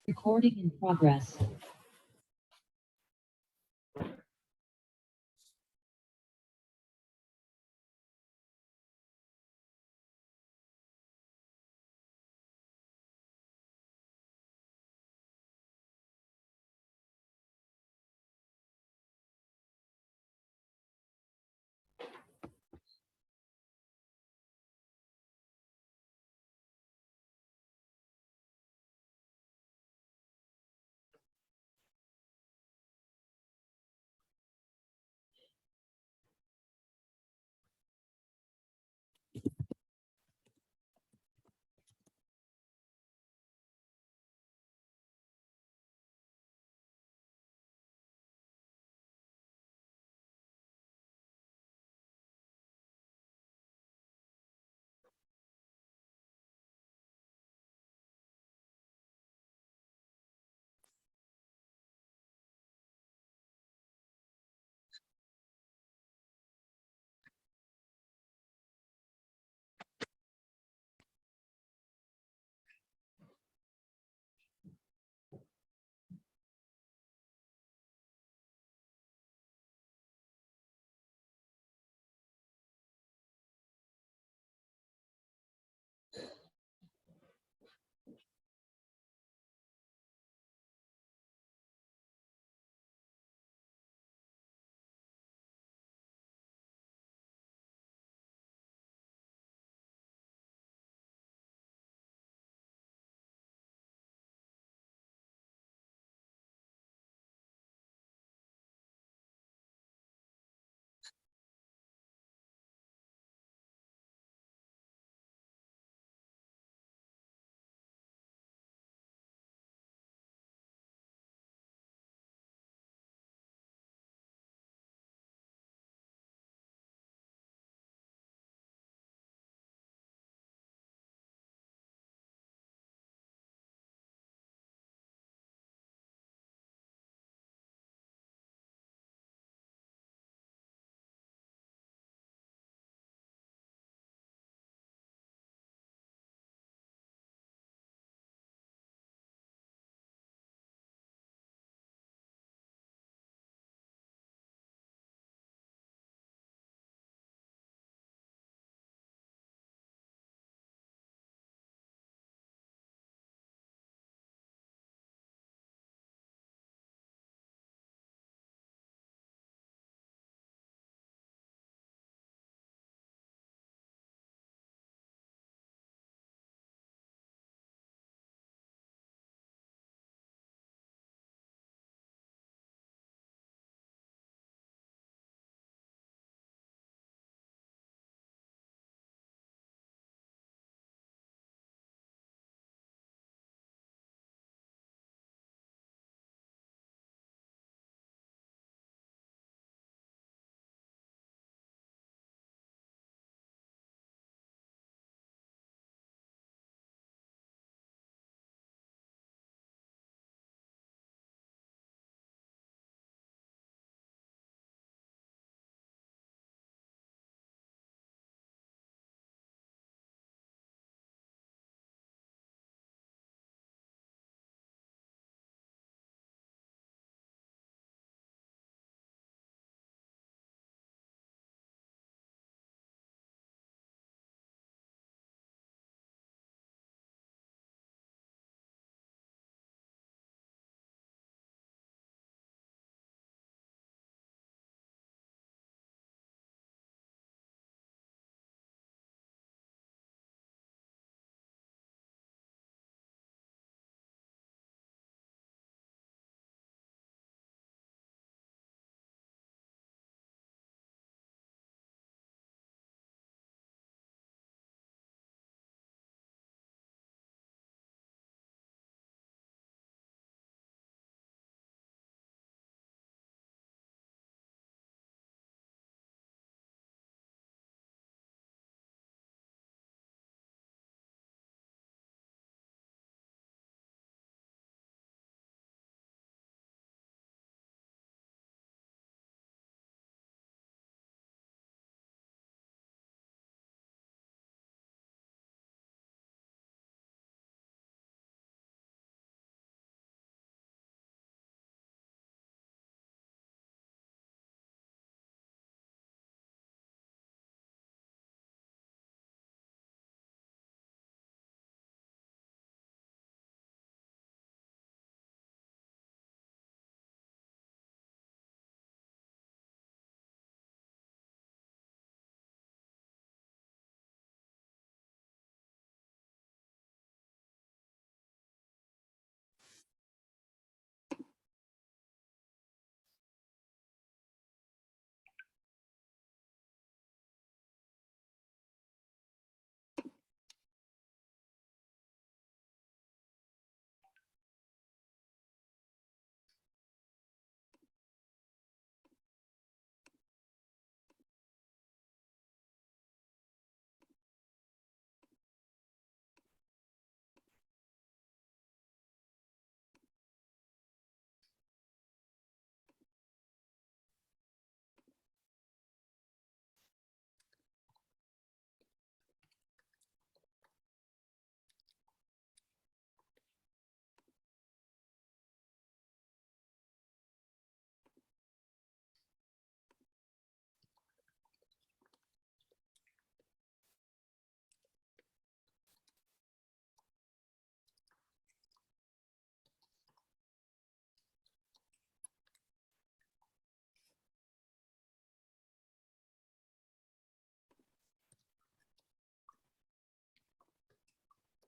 Recording in progress.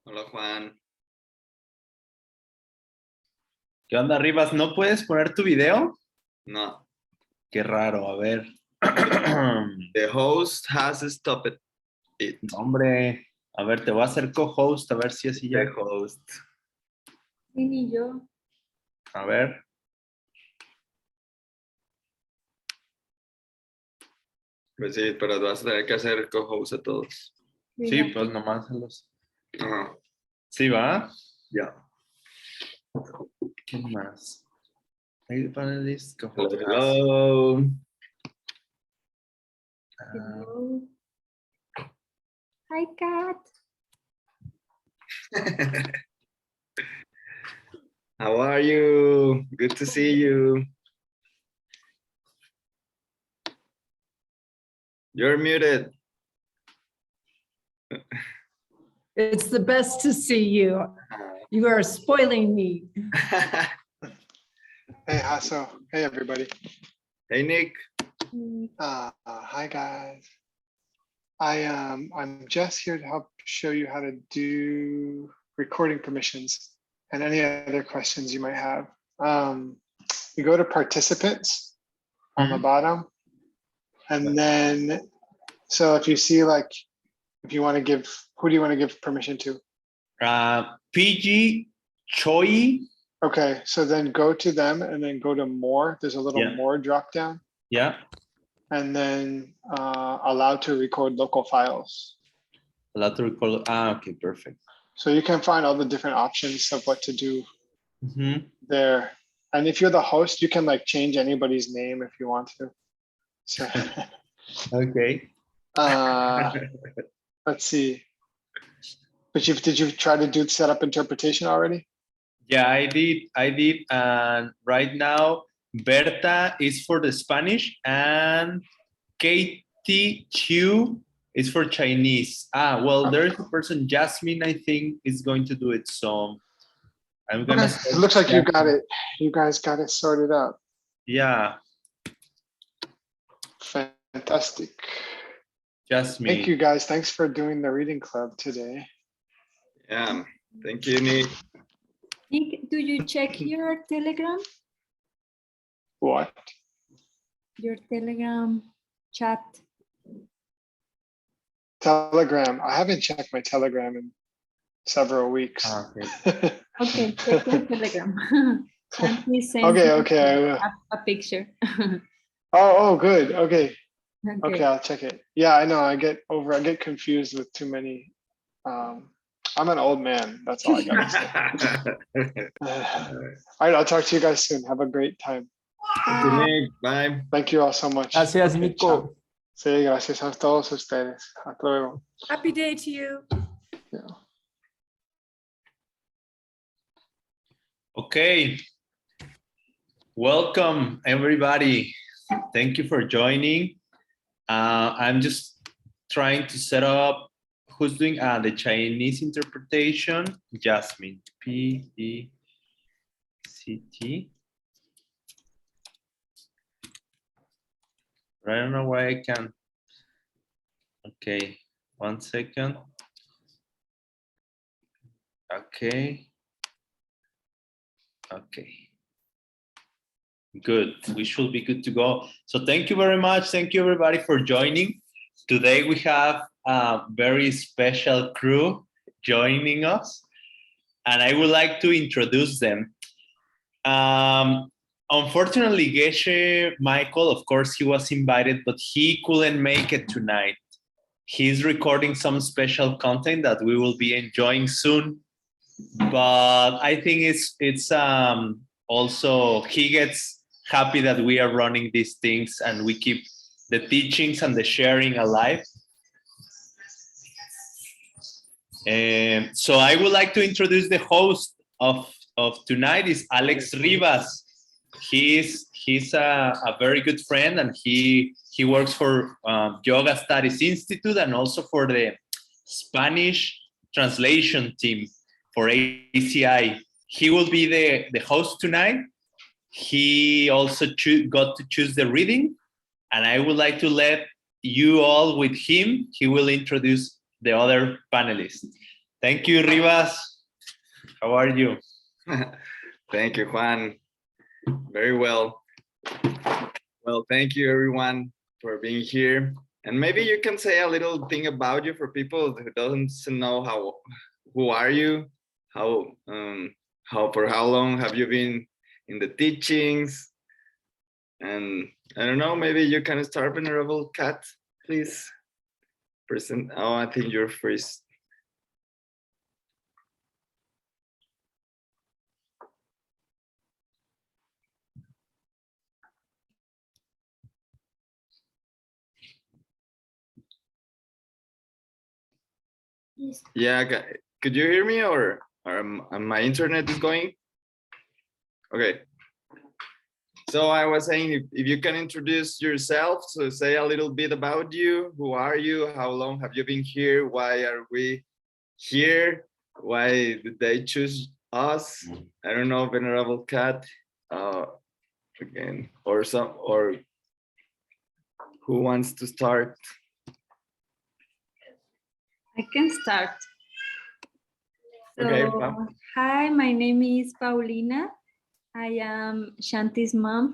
Hola, Juan. ¿Qué onda, Rivas? ¿No puedes poner tu video? No. Qué raro, a ver. The host has stopped it. Hombre, a ver, te voy a hacer co-host, a ver si así ya. The host. Sí, ni yo. A ver. Pues sí, pero vas a tener que hacer co-host a todos. Sí, pues nomás a los. Ajá. Sí, ¿va? Ya. ¿Qué más? Hey, panelist, Hello, co-host. hello. Hello. Hi, Kat. How are you? Good to see you. You're muted. It's the best to see you. You are spoiling me. Hey, Hasso. Hey, everybody. Hey, Nick. Hi, guys. I'm just here to help show you how to do recording permissions and any other questions you might have. You go to participants on the bottom. And then, so if you see like, if you want to give, who do you want to give permission to? PG Choi. Okay, so then go to them and then go to more. There's a little more drop down. Yeah. And then allow to record local files. Allow to record. Okay, perfect. So you can find all the different options of what to do there. And if you're the host, you can like change anybody's name if you want to. So, okay. Let's see. But did you try to do setup interpretation already? Yeah, I did. And right now, Berta is for the Spanish and Katie Chu is for Chinese. Well, there is a person, Jasmine, I think, is going to do it. So I'm gonna. Okay. It looks like you got it. You guys got it sorted out. Yeah. Fantastic. Jasmine. Thank you, guys. Thanks for doing the reading club today. Yeah. Thank you, Nick. Nick, do you check your Telegram? What? Your Telegram chat. Telegram. I haven't checked my Telegram in several weeks. Okay. Okay, check your Telegram. And please send Okay, I will. a picture. Oh, good. Okay, I'll check it. Yeah, I know. I get confused with too many. I'm an old man. That's all I gotta say. All right, I'll talk to you guys soon. Have a great time. Nick. Bye. Thank you all so much. Gracias, Okay, Nico. chao. Sí, gracias a todos ustedes. Hasta luego. Happy day to you. Yeah. Okay. Welcome, everybody. Thank you for joining. I'm just trying to set up who's doing the Chinese interpretation. Jasmine, P-E-C-T. I don't know why I can. Okay, 1 second. Okay. Good, we should be good to go. So thank you very much. Thank you everybody for joining. Today we have a very special crew joining us and I would like to introduce them. Unfortunately, Geshe Michael, of course, he was invited, but he couldn't make it tonight. He's recording some special content that we will be enjoying soon. But I think it's also, he gets happy that we are running these things and we keep the teachings and the sharing alive. And so I would like to introduce the host of tonight is Alex Rivas. He's a very good friend and he works for Yoga Studies Institute and also for the Spanish translation team for ACI. He will be the host tonight. He also got to choose the reading and I would like to let you all with him. He will introduce the other panelists. Thank you, Rivas. How are you? Thank you, Juan. Very well. Well, thank you everyone for being here. And maybe you can say a little thing about you for people who doesn't know who are you? For how long have you been in the teachings? And I don't know, maybe you can start, Venerable Kat, please. Present. Oh, I think you're first. Yeah, could you hear me or my internet is going? Okay. So I was saying, if you can introduce yourself, so say a little bit about you. Who are you? How long have you been here? Why are we here? Why did they choose us? I don't know, Venerable Kat, again, or who wants to start? I can start. So, Okay. hi, my name is Paulina. I am Shanti's mom.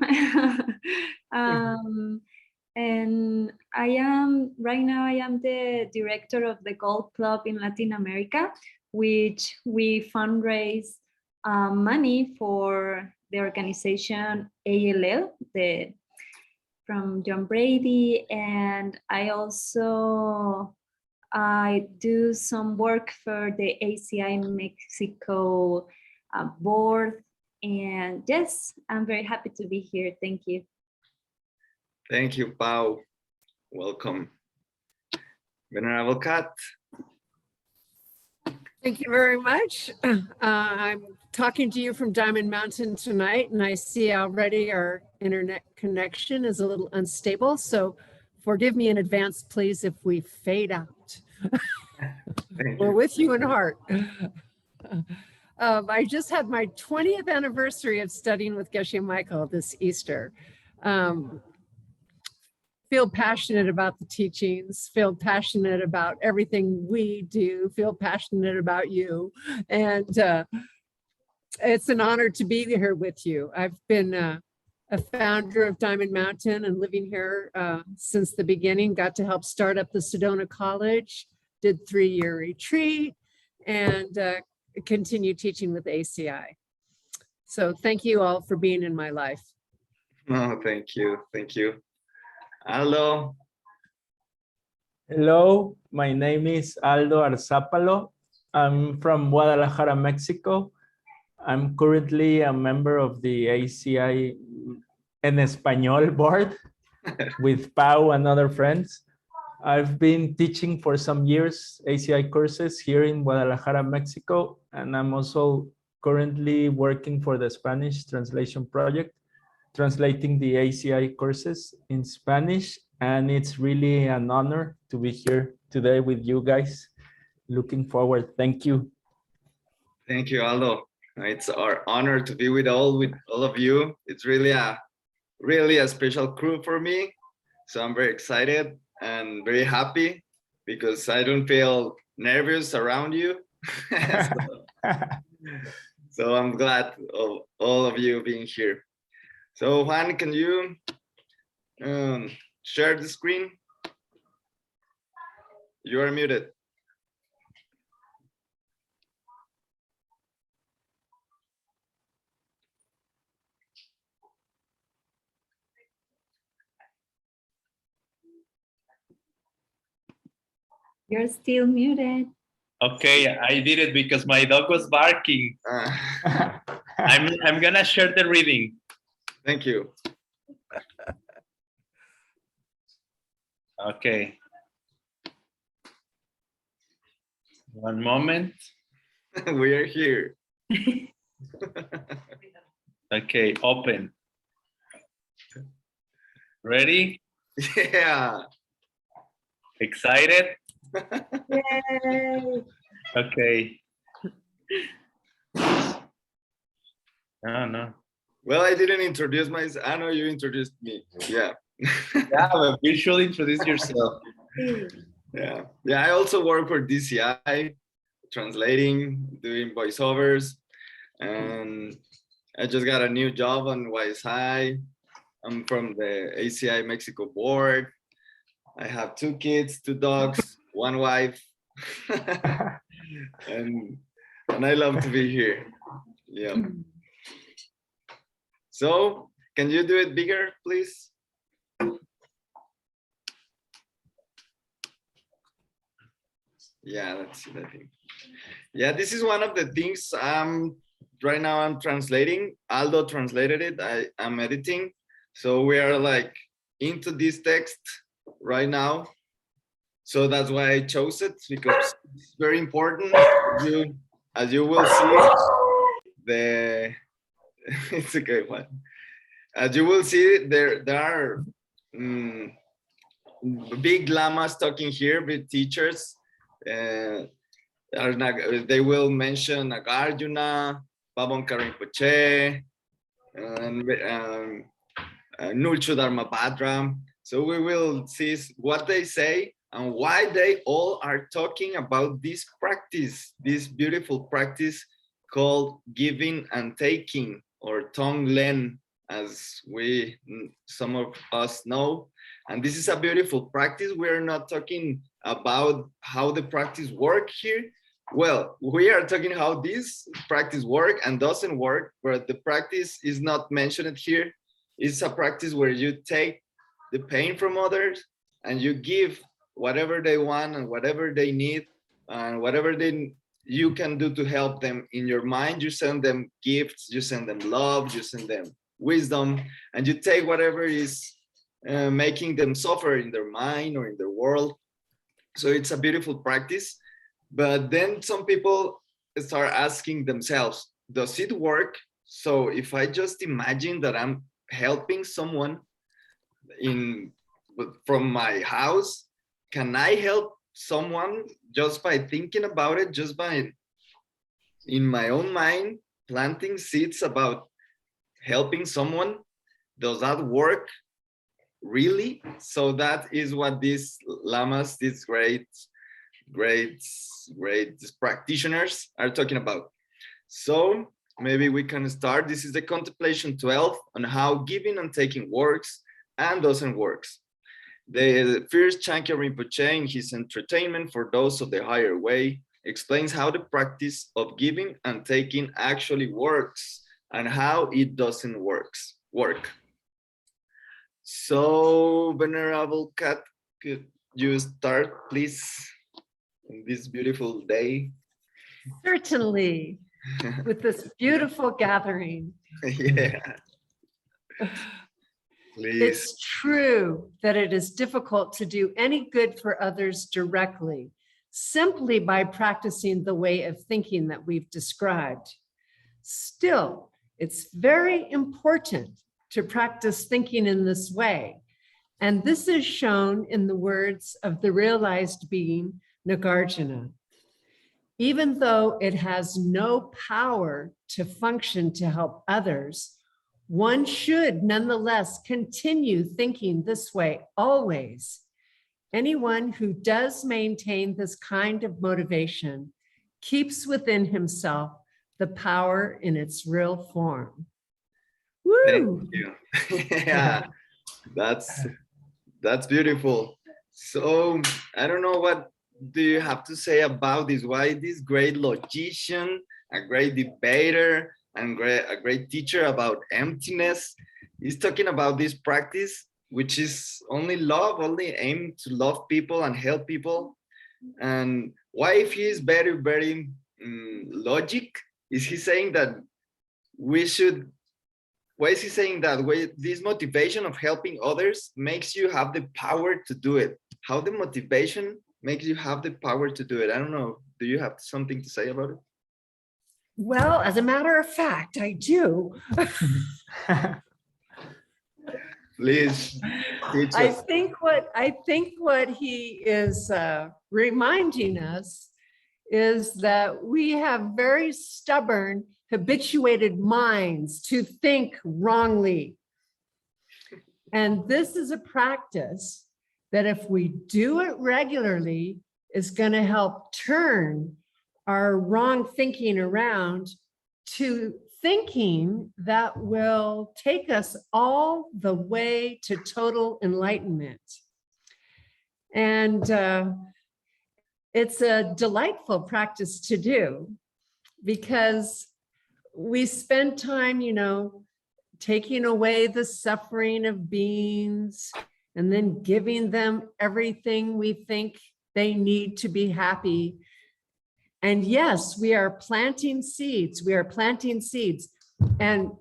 And right now I am the director of the Gold Club in Latin America, which we fundraise money for the organization ALL, from John Brady. And I do some work for the ACI Mexico board. And yes, I'm very happy to be here. Thank you. Thank you, Pau. Welcome. Venerable Kat. Thank you very much. I'm talking to you from Diamond Mountain tonight, and I see already our internet connection is a little unstable. So forgive me in advance, please, if we fade out. We're with you in heart. I just had my 20th anniversary of studying with Geshe Michael this Easter. Feel passionate about the teachings, feel passionate about everything we do, feel passionate about you. And it's an honor to be here with you. I've been a founder of Diamond Mountain and living here since the beginning, got to help start up the Sedona College, did 3-year retreat, and continue teaching with ACI. So thank you all for being in my life. Oh, thank you. Thank you. Aldo. Hello, my name is Aldo Arzapalo. I'm from Guadalajara, Mexico. I'm currently a member of the ACI en Español board with Pau and other friends. I've been teaching for some years ACI courses here in Guadalajara, Mexico, and I'm also currently working for the Spanish translation project, translating the ACI courses in Spanish, and it's really an honor to be here today with you guys. Looking forward. Thank you. Thank you, Aldo. It's our honor to be with all of you. It's really a special crew for me. So I'm very excited and very happy because I don't feel nervous around you. So I'm glad of all of you being here. So Juan, can you share the screen? You are muted. You're still muted. Okay, I did it because my dog was barking. I'm gonna share the reading. Thank you. Okay. One moment. We are here. Okay, open. Ready? Yeah. Excited? Yay! Okay. No. Well, I didn't introduce myself. I know you introduced me. Yeah. Yeah, but you should introduce yourself. Yeah. I also work for DCI. translating, doing voiceovers, and I just got a new job on YSI. I'm from the ACI Mexico board. I have 2 kids, 2 dogs, 1 wife, and I love to be here. Yeah. So, can you do it bigger, please? Yeah, let's see that thing. Yeah, this is one of the things right now I'm translating. Aldo translated it. I'm editing. So we are like into this text right now. So that's why I chose it, because it's very important. As you will see, it's a good one. As you will see, there are big llamas talking here with teachers. They will mention Nagarjuna, Pabon Karinpoche, and Nulchu Dharmabhadra. So we will see what they say and why they all are talking about this practice, this beautiful practice called giving and taking, or Tong Len, as some of us know. And this is a beautiful practice. We're not talking about how the practice works here. Well, we are talking how this practice works and doesn't work, but the practice is not mentioned here. It's a practice where you take the pain from others and you give whatever they want and whatever they need and whatever you can do to help them. In your mind, you send them gifts, you send them love, you send them wisdom, and you take whatever is making them suffer in their mind or in their world. So it's a beautiful practice. But then some people start asking themselves, does it work? So if I just imagine that I'm helping someone from my house, can I help someone just by thinking about it, just by in my own mind planting seeds about helping someone? Does that work really? So that is what these lamas, these great practitioners are talking about. So maybe we can start. This is the contemplation 12 on how giving and taking works and doesn't work. The first Chankya Rinpoche, in his entertainment for those of the higher way, explains how the practice of giving and taking actually works and how it doesn't work. So, Venerable Kat, could you start, please, on this beautiful day? Certainly, with this beautiful gathering. Yeah. Please. It's true that it is difficult to do any good for others directly, simply by practicing the way of thinking that we've described. Still, it's very important to practice thinking in this way. And this is shown in the words of the realized being, Nagarjuna. Even though it has no power to function to help others, one should nonetheless continue thinking this way always. Anyone who does maintain this kind of motivation keeps within himself the power in its real form. Woo! Thank you. Yeah, that's beautiful. So I don't know, what do you have to say about this? Why this great logician, a great debater, and a great teacher about emptiness is talking about this practice, which is only love, only aim to love people and help people? And why, if he is very, very logic, is he saying that we should? Why is he saying that this motivation of helping others makes you have the power to do it? How the motivation makes you have the power to do it? I don't know. Do you have something to say about it? Well, as a matter of fact, I do. Please teach I us. think what he is reminding us is that we have very stubborn, habituated minds to think wrongly. And this is a practice that, if we do it regularly, is going to help turn our wrong thinking around to thinking that will take us all the way to total enlightenment. And it's a delightful practice to do because we spend time, you know, taking away the suffering of beings and then giving them everything we think they need to be happy. And yes, we are planting seeds. We are planting seeds. And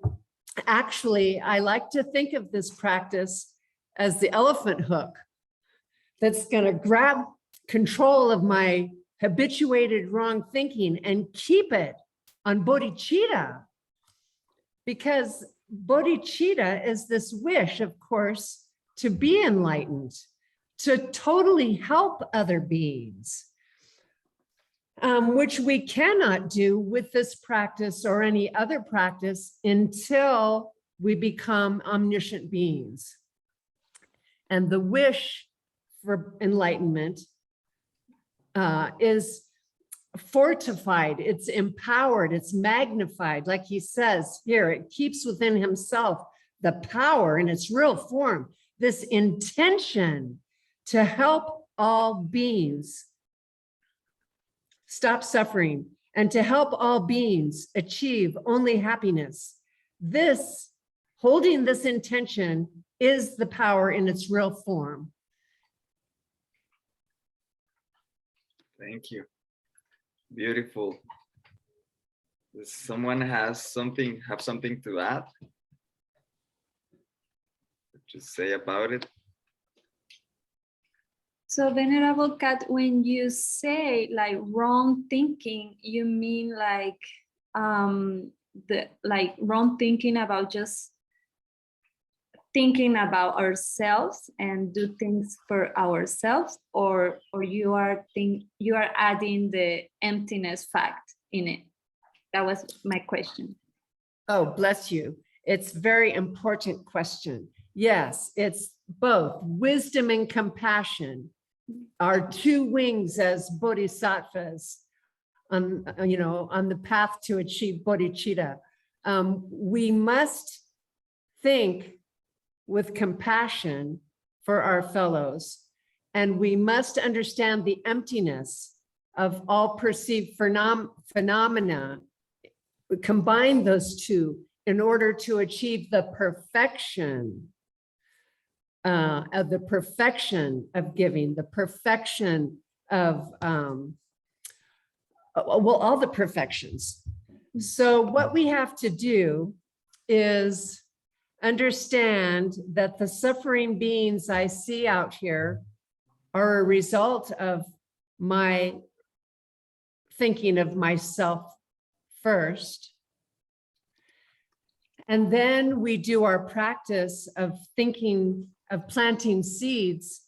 actually, I like to think of this practice as the elephant hook that's going to grab control of my habituated wrong thinking and keep it on bodhicitta. Because bodhicitta is this wish, of course, to be enlightened, to totally help other beings, which we cannot do with this practice or any other practice until we become omniscient beings. And the wish for enlightenment is fortified, it's empowered, it's magnified. Like he says here, it keeps within himself the power in its real form, this intention to help all beings stop suffering and to help all beings achieve only happiness. This, holding this intention, is the power in its real form. Thank you. Beautiful. Does someone have something to add? To say about it? So Venerable Cat, when you say like wrong thinking, you mean like wrong thinking about just thinking about ourselves and do things for ourselves, or you are adding the emptiness fact in it? That was my question. Oh, bless you. It's a very important question. Yes, it's both wisdom and compassion. Our two wings as bodhisattvas on the path to achieve bodhicitta. We must think with compassion for our fellows, and we must understand the emptiness of all perceived phenomena. We combine those two in order to achieve the perfection of giving, the perfection of, all the perfections. So what we have to do is understand that the suffering beings I see out here are a result of my thinking of myself first. And then we do our practice of thinking, of planting seeds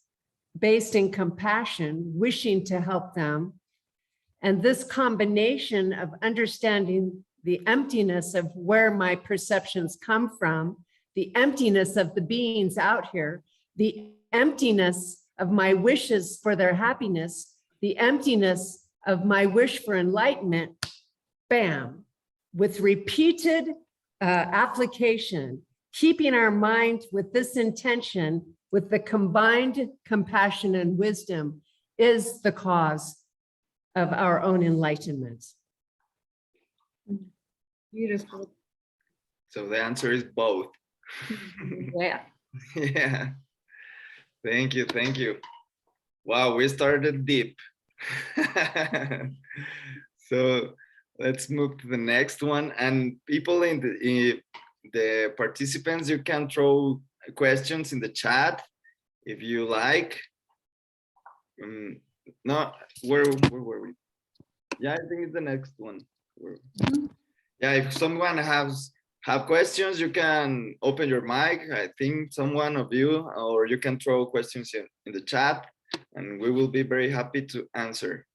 based in compassion, wishing to help them. And this combination of understanding the emptiness of where my perceptions come from, the emptiness of the beings out here, the emptiness of my wishes for their happiness, the emptiness of my wish for enlightenment, bam, with repeated application, keeping our mind with this intention, with the combined compassion and wisdom, is the cause of our own enlightenment. Beautiful. So the answer is both. Yeah. Yeah. Thank you. Thank you. Wow, we started deep. So let's move to the next one. And people in the participants, you can throw questions in the chat if you like. No, where were we? Yeah, I think it's the next one. Yeah, if someone have questions, you can open your mic. I think someone of you, or you can throw questions in the chat, and we will be very happy to answer.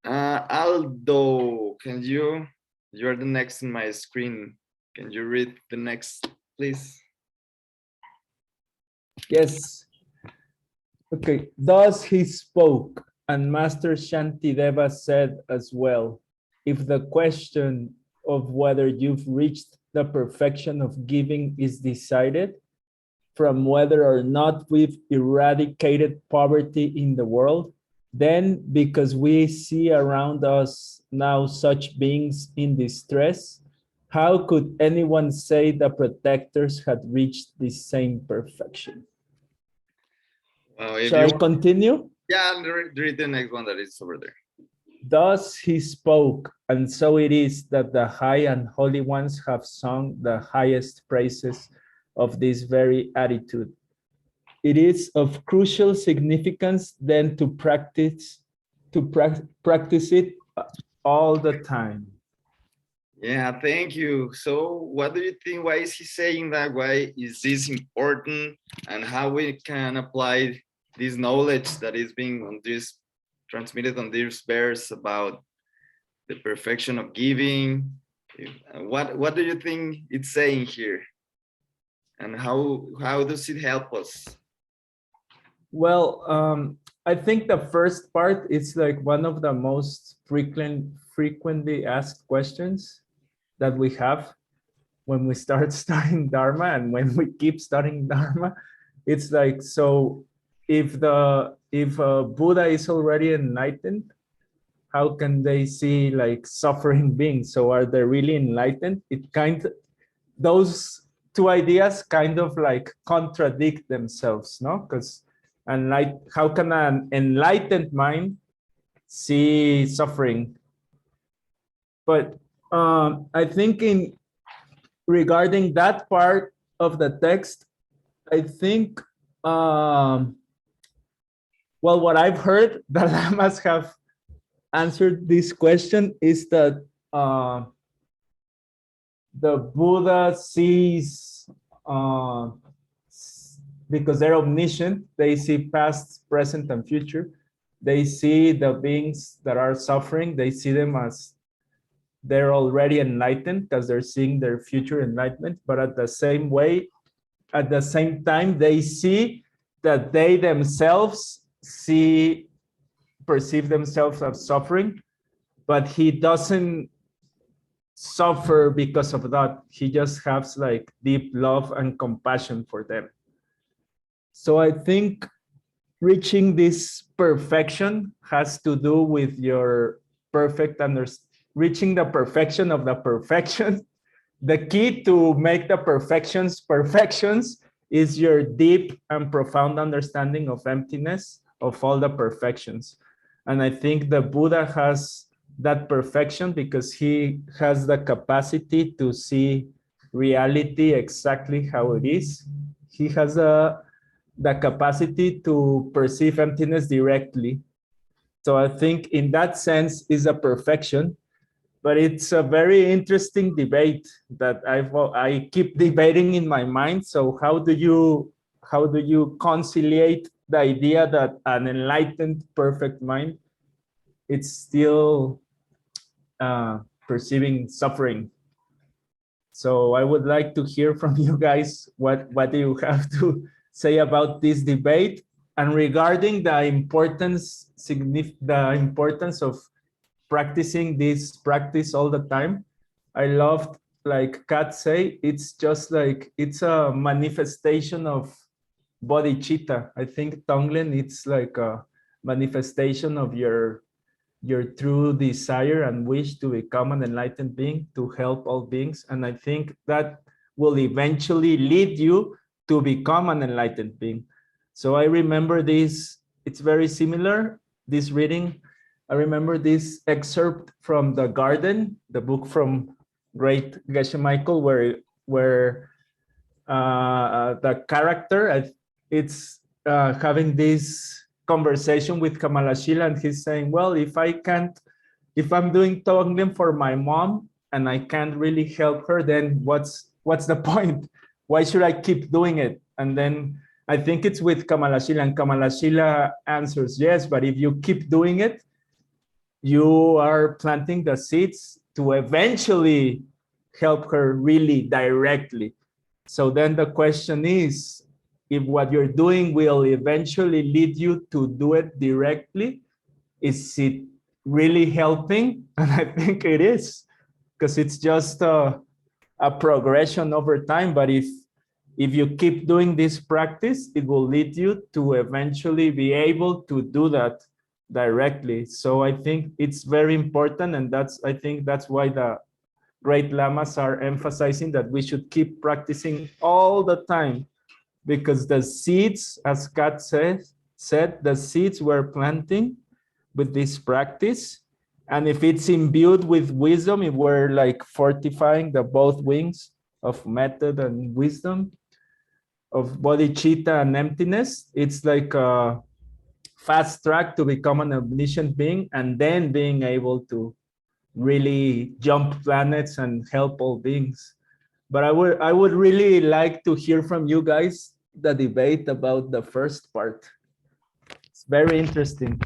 Aldo, you're the next in my screen. Can you read the next, please? Yes. Okay, thus he spoke, And Master Shantideva said as well, if the question of whether you've reached the perfection of giving is decided from whether or not we've eradicated poverty in the world, then because we see around us now such beings in distress, how could anyone say the protectors had reached the same perfection? If Shall I you want, continue? yeah, and read the next one that is over there. Thus he spoke, and so it is that the high and holy ones have sung the highest praises of this very attitude. It is of crucial significance then to practice it all the time. Yeah, thank you. So what do you think? Why is he saying that? Why is this important? And how we can apply this knowledge that is being on this transmitted on this verse about the perfection of giving? What do you think it's saying here? And how does it help us? Well, I think the first part is like one of the most frequently asked questions that we have when we start studying Dharma and when we keep studying Dharma. It's like, so if Buddha is already enlightened, how can they see like suffering beings? So are they really enlightened? Those two ideas kind of like contradict themselves, no? Because how can an enlightened mind see suffering? But I think regarding that part of the text, I think, well, what I've heard the Lamas have answered this question is that the Buddha sees, because they're omniscient, they see past, present, and future. They see the beings that are suffering, they see them as they're already enlightened because they're seeing their future enlightenment, but at the same time, they see that they themselves perceive themselves as suffering, but he doesn't suffer because of that. He just has like deep love and compassion for them. So I think reaching this perfection has to do with your reaching the perfection of the perfection. The key to make the perfections is your deep and profound understanding of emptiness of all the perfections. And I think the Buddha has that perfection because he has the capacity to see reality exactly how it is. He has the capacity to perceive emptiness directly. So I think in that sense is a perfection, but it's a very interesting debate that I keep debating in my mind. So how do you conciliate the idea that an enlightened, perfect mind, it's still perceiving suffering? So I would like to hear from you guys, what do you have to say about this debate? And regarding the importance of practicing this practice all the time, I loved, like Kat say, it's just like, it's a manifestation of bodhicitta. I think Tong Len, it's like a manifestation of your true desire and wish to become an enlightened being, to help all beings. And I think that will eventually lead you to become an enlightened being. So I remember this, it's very similar, this reading. I remember this excerpt from The Garden, the book from great Geshe Michael, where the character, it's having this conversation with Kamalashila, and he's saying, well, if I'm doing Tong Len for my mom and I can't really help her, then what's the point? Why should I keep doing it? And then I think it's with Kamalashila, and Kamalashila answers, yes, but if you keep doing it, you are planting the seeds to eventually help her really directly. So then the question is, if what you're doing will eventually lead you to do it directly, is it really helping? And I think it is, because it's just a progression over time. But if you keep doing this practice, it will lead you to eventually be able to do that directly. So I think it's very important, and I think that's why the great lamas are emphasizing that we should keep practicing all the time, because the seeds, as Kat said, the seeds we're planting with this practice, and if it's imbued with wisdom, if we're like fortifying the both wings of method and wisdom, of bodhicitta and emptiness, it's like a fast track to become an omniscient being, and then being able to really jump planets and help all beings. But I would really like to hear from you guys the debate about the first part. It's very interesting.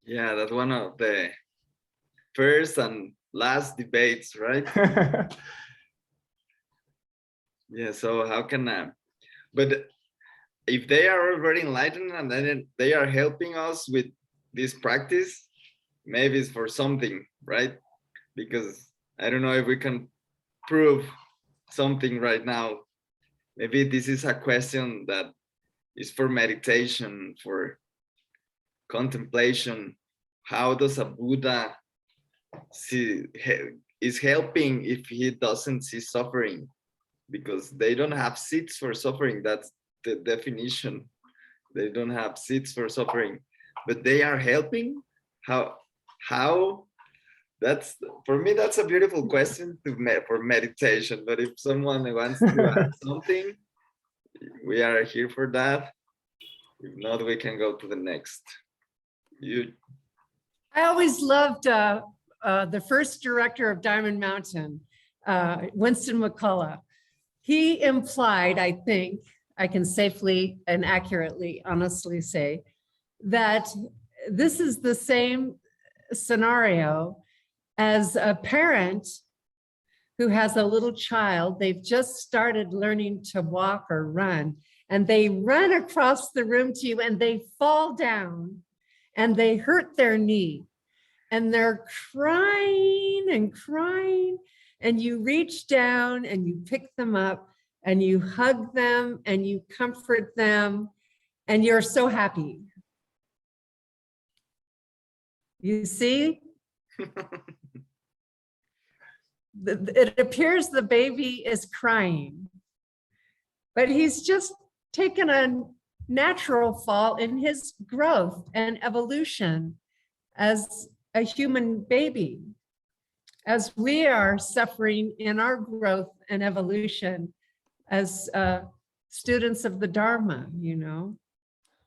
Yeah, that's one of the first and last debates, right? Yeah, so how can but if they are already enlightened and then they are helping us with this practice, maybe it's for something, right? Because I don't know if we can prove something right now. Maybe this is a question that is for meditation, for contemplation. How does a Buddha is helping if he doesn't see suffering? Because they don't have seats for suffering. That's the definition. They don't have seats for suffering, but they are helping. How? That's, for me, that's a beautiful question for meditation. But if someone wants to add something, we are here for that. If not, we can go to the next. I always loved the first director of Diamond Mountain, Winston McCullough. He implied, I think, I can safely and accurately, honestly say, that this is the same scenario as a parent who has a little child. They've just started learning to walk or run, and they run across the room to you and they fall down and they hurt their knee and they're crying and crying, and you reach down and you pick them up and you hug them and you comfort them and you're so happy. You see? It appears the baby is crying, but he's just taken a natural fall in his growth and evolution as a human baby, as we are suffering in our growth and evolution as students of the Dharma, you know.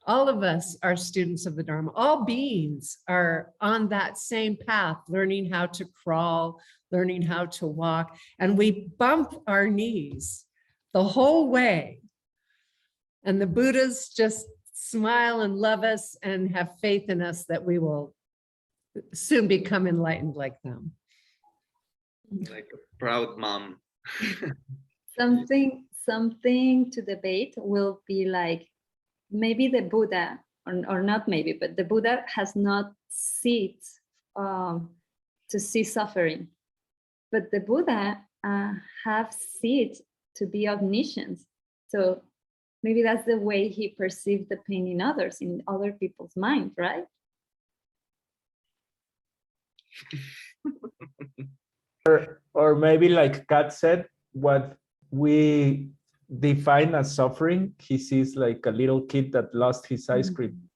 All of us are students of the Dharma. All beings are on that same path, learning how to crawl, learning how to walk, and we bump our knees the whole way. And the Buddhas just smile and love us and have faith in us that we will soon become enlightened like them. Like a proud mom. Something to debate will be like, maybe the Buddha, or not maybe, but the Buddha has not seats to see suffering. But the Buddha have seats to be omniscient. So maybe that's the way he perceived the pain in others, in other people's minds, right? Or maybe like Kat said, what we define as suffering, he sees like a little kid that lost his ice cream.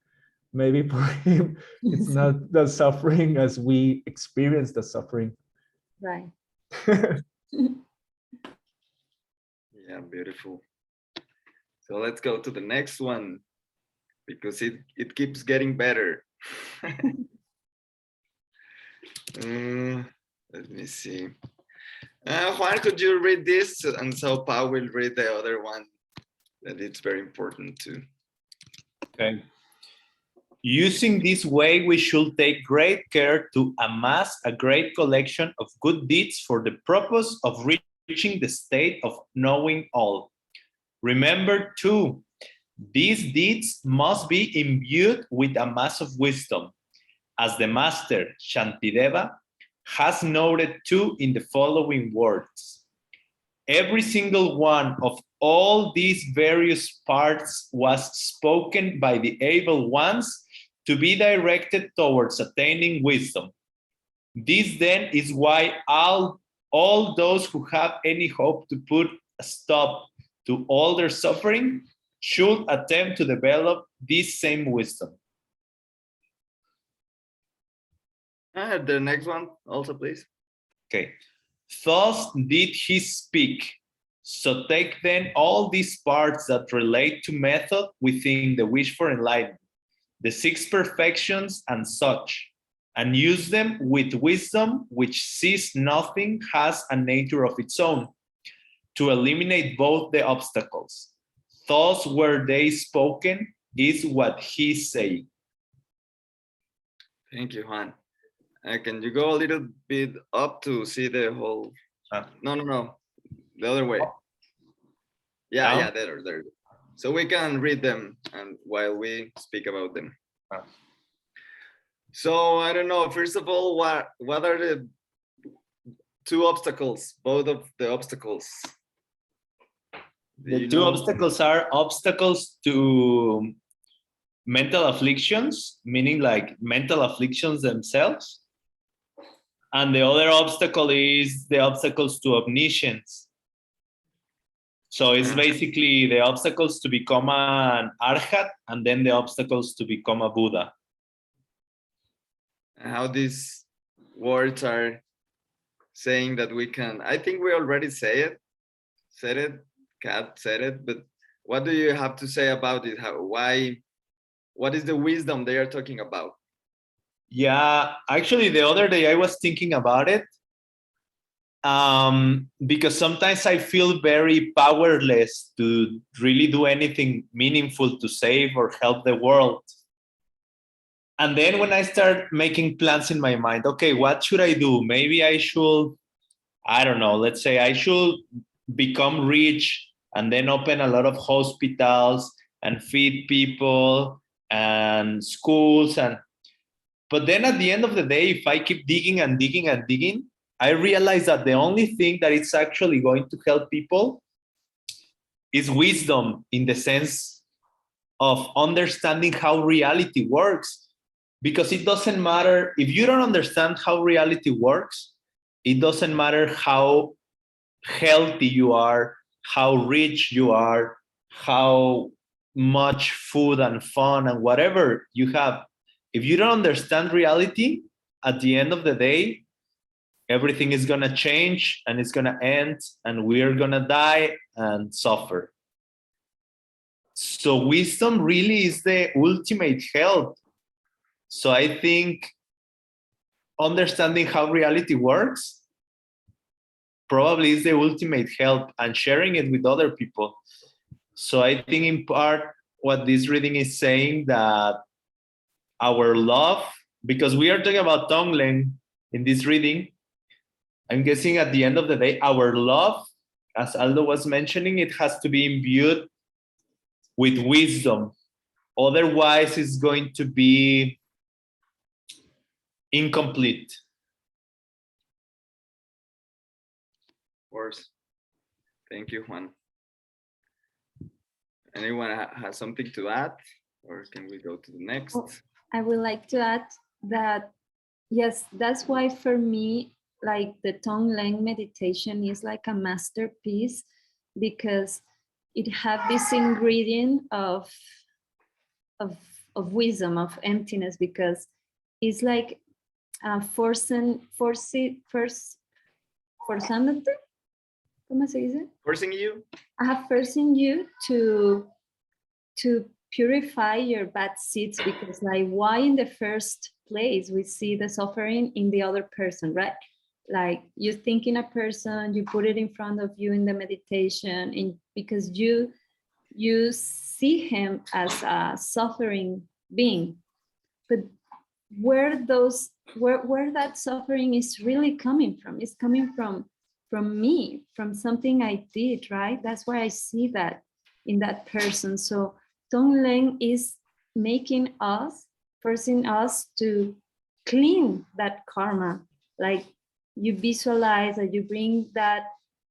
Maybe for him, it's not the suffering as we experience the suffering. Right. Yeah, beautiful. So let's go to the next one, because it keeps getting better. Let me see. Juan, could you read this? And so Pau will read the other one, that it's very important too. Okay. Using this way, we should take great care to amass a great collection of good deeds for the purpose of reaching the state of knowing all. Remember too, These deeds must be imbued with a mass of wisdom, as the master Shantideva has noted too in the following words. Every single one of all these various parts was spoken by the able ones to be directed towards attaining wisdom. This then is why all those who have any hope to put a stop to all their suffering should attempt to develop this same wisdom. The next one also, please. Okay. Thus did he speak. So take then all these parts that relate to method within the wish for enlightenment, the 6 perfections and such, and use them with wisdom which sees nothing, has a nature of its own, to eliminate both the obstacles. Thus were they spoken is what he say. Thank you, Juan. Can you go a little bit up to see the whole? No, the other way. Yeah, Down? yeah, there. So we can read them and while we speak about them. So I don't know. First of all, what are the 2 obstacles? Both of the obstacles. The 2 obstacles are obstacles to mental afflictions, meaning like mental afflictions themselves. And the other obstacle is the obstacles to omniscience. So it's basically the obstacles to become an arhat and then the obstacles to become a Buddha. How these words are saying that we can, I think we already said it, Kat said it, but what do you have to say about it? What is the wisdom they are talking about? Yeah, actually the other day I was thinking about it because sometimes I feel very powerless to really do anything meaningful to save or help the world. And then when I start making plans in my mind, okay, what should I do? Maybe I should, I don't know, let's say I should become rich and then open a lot of hospitals and feed people and schools. But then at the end of the day, if I keep digging and digging and digging, I realize that the only thing that is actually going to help people is wisdom, in the sense of understanding how reality works. Because it doesn't matter, if you don't understand how reality works, it doesn't matter how healthy you are, how rich you are, how much food and fun and whatever you have. If you don't understand reality, at the end of the day, everything is going to change and it's going to end and we're going to die and suffer. So wisdom really is the ultimate help. So I think understanding how reality works probably is the ultimate help, and sharing it with other people. So I think in part what this reading is saying, that our love, because we are talking about Tong Len in this reading, I'm guessing at the end of the day, our love, as Aldo was mentioning, it has to be imbued with wisdom. Otherwise, it's going to be incomplete. Of course. Thank you, Juan. Anyone has something to add, or can we go to the next? Oh, I would like to add that, yes, that's why for me, like the Tong Len meditation is like a masterpiece, because it have this ingredient of wisdom, of emptiness, because it's like forzándote, ¿cómo se dice? Forcing you? Forcing you to purify your bad seeds, because like, why in the first place we see the suffering in the other person, right? Like you think in a person, you put it in front of you in the meditation, because you see him as a suffering being, but where that suffering is really coming from, is coming from me, from something I did, right? That's why I see that in that person. So Tong Len is making us, forcing us to clean that karma. Like you visualize that you bring that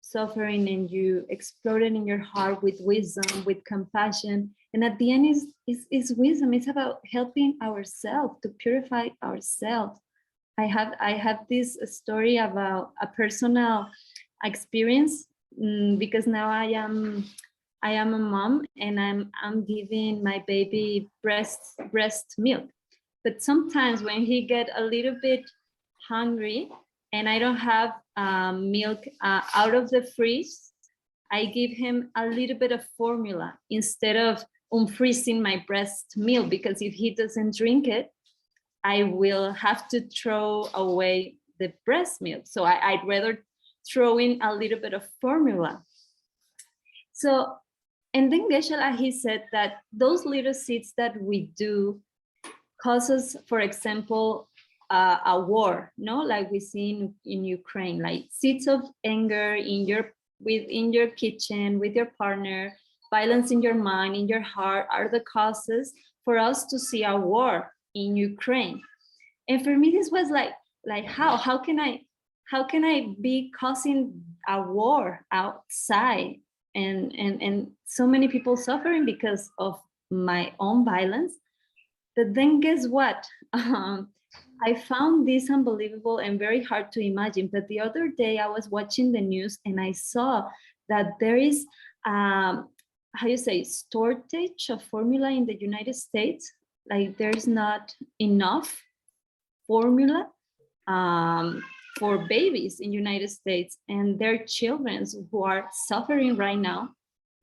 suffering and you explode it in your heart with wisdom, with compassion. And at the end is wisdom. It's about helping ourselves to purify ourselves. I have this story about a personal experience because now I am a mom and I'm giving my baby breast milk. But sometimes when he get a little bit hungry and I don't have milk out of the fridge, I give him a little bit of formula instead of unfreezing my breast milk, because if he doesn't drink it, I will have to throw away the breast milk. So I'd rather throw in a little bit of formula. So, and then Geshe-la, he said that those little seeds that we do causes, for example, a war, no, like we see in Ukraine, like seeds of anger within your kitchen, with your partner, violence in your mind, in your heart, are the causes for us to see a war in Ukraine. And for me, this was like how can I be causing a war outside and so many people suffering because of my own violence? But then guess what? I found this unbelievable and very hard to imagine. But the other day I was watching the news and I saw that there is, how you say, shortage of formula in the United States. Like there's not enough formula for babies in United States, and their children who are suffering right now,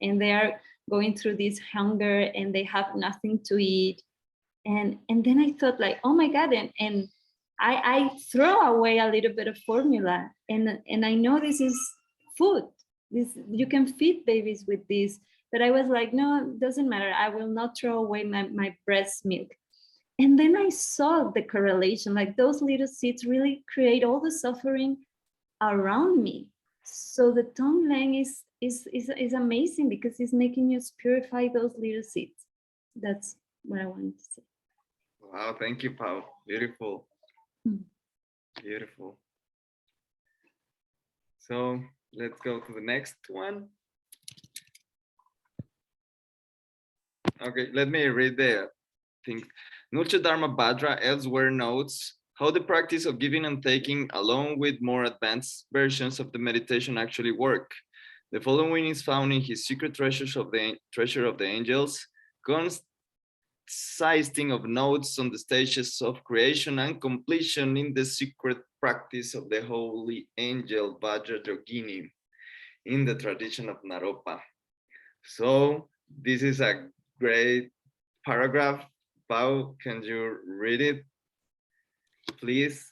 and they are going through this hunger and they have nothing to eat. And then I thought like, oh my God, and I throw away a little bit of formula, and I know this is food. This, you can feed babies with this, but I was like, no, it doesn't matter. I will not throw away my breast milk. And then I saw the correlation, like those little seeds really create all the suffering around me. So the Tong Len is amazing because it's making you purify those little seeds. That's what I wanted to say. Wow, thank you, Pau. Beautiful. Beautiful. So let's go to the next one. Okay, let me read the thing. Nulcha Dharma Bhadra elsewhere notes how the practice of giving and taking, along with more advanced versions of the meditation, actually work. The following is found in his Secret Treasures of the Treasure of the Angels, consisting of notes on the stages of creation and completion in the secret practice of the holy angel Vajrayogini in the tradition of Naropa. So this is a great paragraph. Pau, can you read it, please?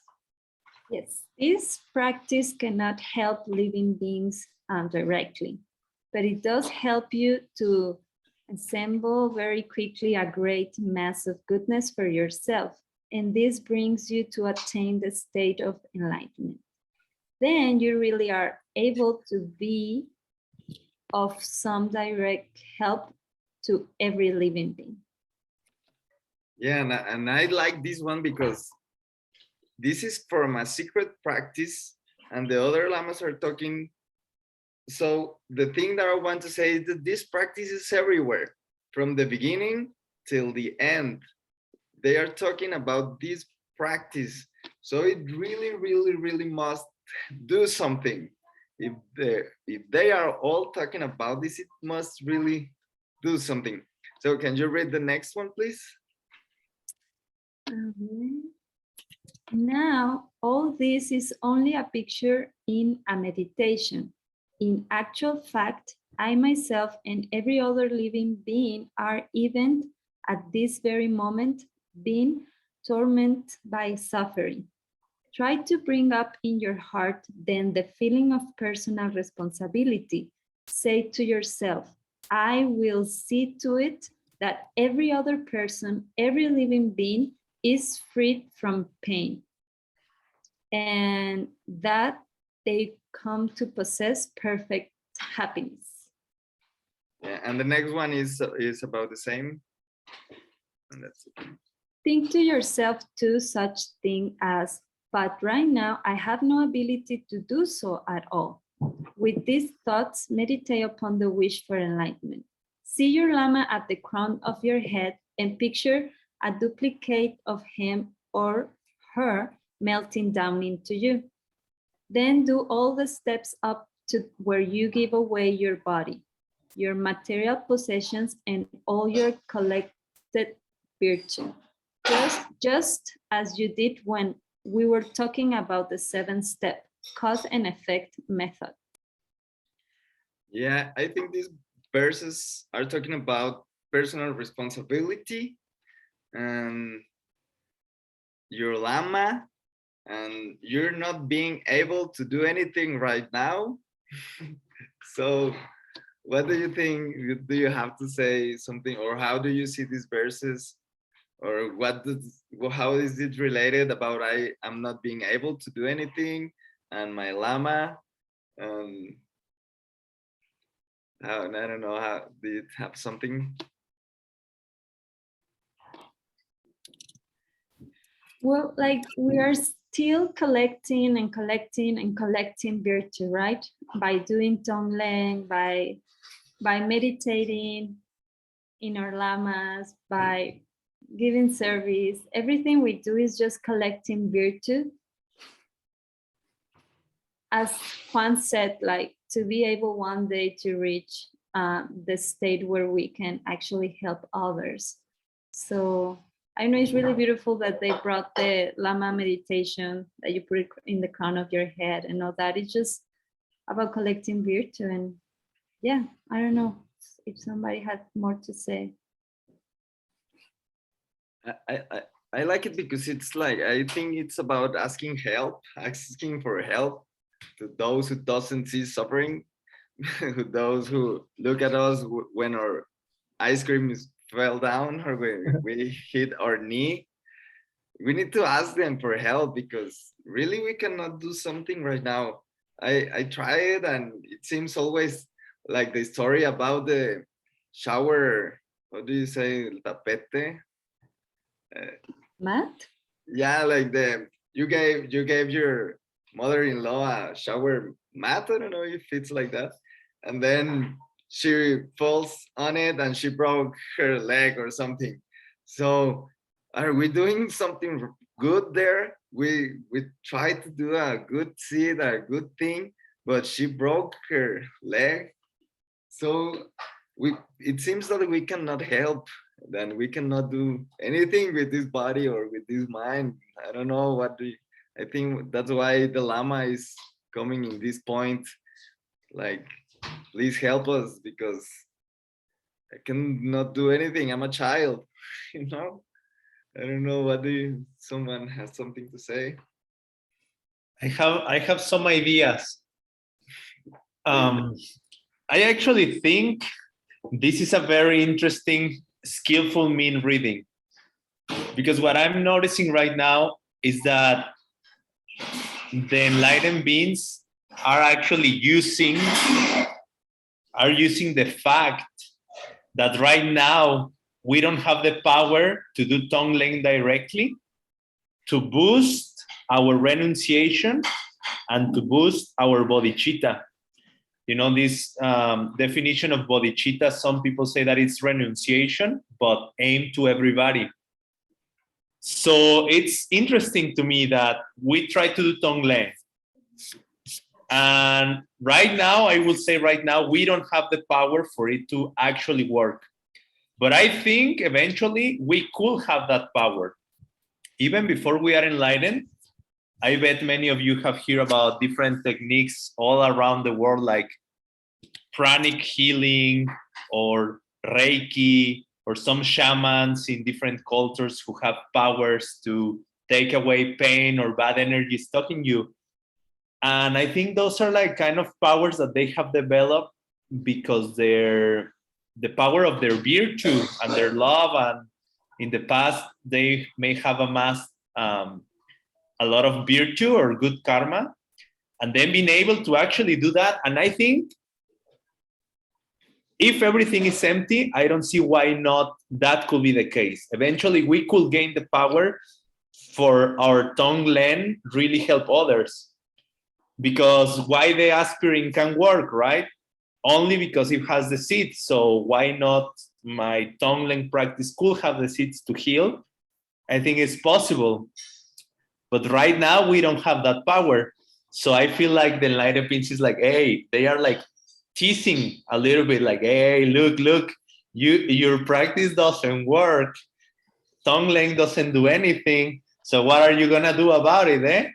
Yes, this practice cannot help living beings directly, but it does help you to assemble very quickly a great mass of goodness for yourself. And this brings you to attain the state of enlightenment. Then you really are able to be of some direct help to every living being. Yeah, and I like this one because this is from a secret practice and the other lamas are talking. So the thing that I want to say is that this practice is everywhere, from the beginning till the end. They are talking about this practice. So it really, really, really must do something. If they are all talking about this, it must really do something. So can you read the next one, please? Now, all this is only a picture in a meditation. In actual fact, I myself and every other living being are even at this very moment being tormented by suffering. Try to bring up in your heart then the feeling of personal responsibility. Say to yourself, I will see to it that every other person, every living being is freed from pain, and that they come to possess perfect happiness. Yeah, and the next one is about the same. And that's it. Think to yourself too such thing as, but right now I have no ability to do so at all. With these thoughts, meditate upon the wish for enlightenment. See your Lama at the crown of your head and picture a duplicate of him or her melting down into you. Then do all the steps up to where you give away your body, your material possessions, and all your collected virtue. Just as you did when we were talking about the 7-step cause and effect method. Yeah, I think these verses are talking about personal responsibility and your Lama, and you're not being able to do anything right now. So what do you think? Do you have to say something, or how do you see these verses? Or how is it related about I'm not being able to do anything and my Lama? I don't know, how do you have something? Well, like we are still collecting and collecting and collecting virtue, right? By doing Tong Len, by meditating in our Lamas, by giving service. Everything we do is just collecting virtue. As Juan said, like to be able one day to reach the state where we can actually help others. So I know it's really beautiful that they brought the Lama meditation, that you put it in the crown of your head and all that. It's just about collecting virtue. And yeah, I don't know if somebody had more to say. I like it because it's like, I think it's about asking for help to those who doesn't see suffering, those who look at us when our ice cream fell down or we hit our knee. We need to ask them for help because really we cannot do something right now. I tried, and it seems always like the story about the shower, what do you say, el tapete? Matt? Yeah, like you gave your mother-in-law a shower mat. I don't know if it's like that, and then she falls on it and she broke her leg or something. So are we doing something good there? We tried to do a good seed, a good thing, but she broke her leg. So it seems that we cannot help, then we cannot do anything with this body or with this mind. I don't know I think that's why the Lama is coming in this point, like, please help us because I cannot do anything. I'm a child, you know? I don't know, someone has something to say? I have some ideas. I actually think this is a very interesting, skillful mean reading, because what I'm noticing right now is that the enlightened beings are actually using the fact that right now we don't have the power to do Tong Len directly to boost our renunciation and to boost our bodhicitta. You know, this definition of bodhicitta, some people say that it's renunciation, but aimed to everybody. So it's interesting to me that we try to do Tong Len. And right now, I will say right now, we don't have the power for it to actually work. But I think eventually we could have that power. Even before we are enlightened, I bet many of you have heard about different techniques all around the world, like pranic healing or Reiki, or some shamans in different cultures who have powers to take away pain or bad energy stuck in you. And I think those are like kind of powers that they have developed because the power of their virtue and their love, and in the past they may have amassed a lot of virtue or good karma, and then being able to actually do that. And I think if everything is empty, I don't see why not that could be the case. Eventually, we could gain the power for our Tong Len really help others. Because why the aspirin can work, right? Only because it has the seeds. So why not my Tong Len practice could have the seeds to heal? I think it's possible. But right now, we don't have that power. So I feel like the Enlightenment is like, hey, they are like teasing a little bit, like, hey, look, your practice doesn't work. Tong Len doesn't do anything. So what are you gonna do about it, eh?